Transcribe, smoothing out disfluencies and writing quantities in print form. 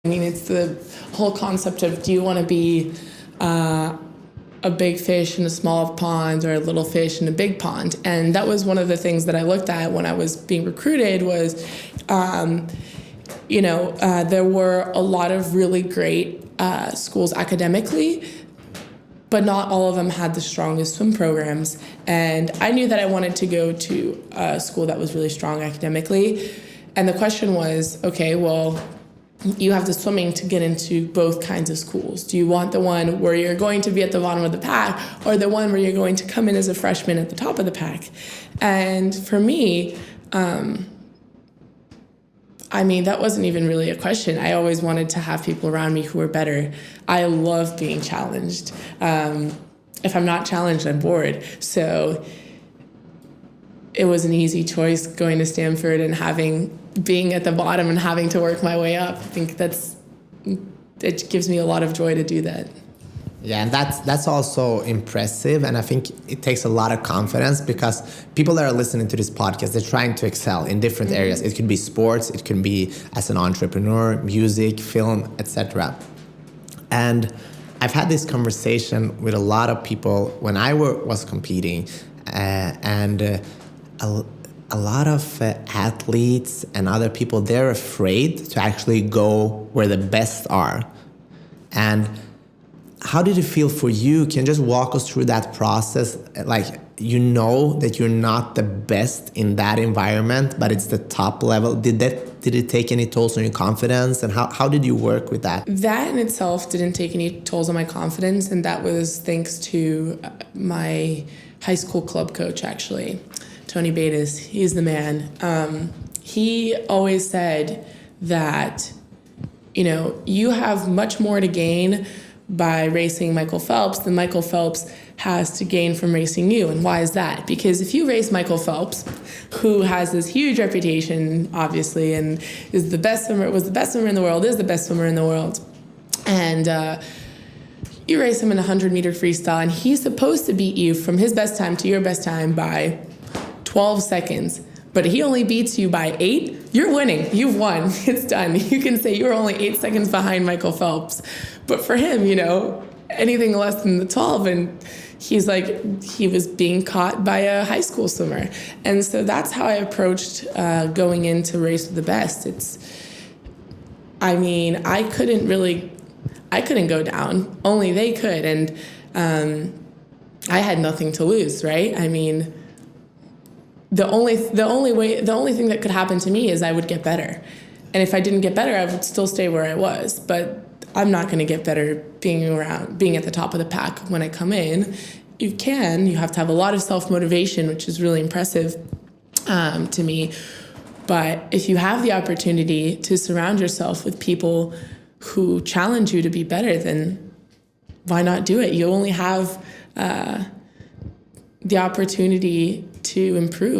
I mean, it's the whole concept of, do you want to be a big fish in a small pond or a little fish in a big pond? And that was one of the things that I looked at when I was being recruited was, there were a lot of really great schools academically, but not all of them had the strongest swim programs. And I knew that I wanted to go to a school that was really strong academically. And the question was, okay, well, you have the swimming to get into both kinds of schools. Do you want the one where you're going to be at the bottom of the pack, or the one where you're going to come in as a freshman at the top of the pack? And for me, that wasn't even really a question. I always wanted to have people around me who were better. I love being challenged. If I'm not challenged, I'm bored. So it was an easy choice going to Stanford and being at the bottom and having to work my way up. I think it gives me a lot of joy to do that. Yeah, and that's also impressive, and I think it takes a lot of confidence because people that are listening to this podcast, they're trying to excel in different areas. It could be sports, it could be as an entrepreneur, music, film, etc. And I've had this conversation with a lot of people when I was competing, and a lot of athletes and other people, they're afraid to actually go where the best are. And how did it feel for you? Can you just walk us through that process? Like, that you're not the best in that environment, but it's the top level. Did it take any tolls on your confidence? And how did you work with that? That in itself didn't take any tolls on my confidence. And that was thanks to my high school club coach, actually, Tony Betas. He's the man. He always said that, you have much more to gain by racing Michael Phelps than Michael Phelps has to gain from racing you. And why is that? Because if you race Michael Phelps, who has this huge reputation, obviously, and was the best swimmer in the world, is the best swimmer in the world, and you race him in a 100-meter freestyle, and he's supposed to beat you from his best time to your best time by 12 seconds. But he only beats you by 8, you're winning. You've won. It's done. You can say you're only 8 seconds behind Michael Phelps. But for him, anything less than the 12, and he was being caught by a high school swimmer. And so that's how I approached going into Race with the Best. I couldn't go down. Only they could. And I had nothing to lose, right? The only thing that could happen to me is I would get better. And if I didn't get better, I would still stay where I was. But I'm not going to get better being at the top of the pack when I come in. You have to have a lot of self-motivation, which is really impressive to me. But if you have the opportunity to surround yourself with people who challenge you to be better, then why not do it? You only have the opportunity to improve.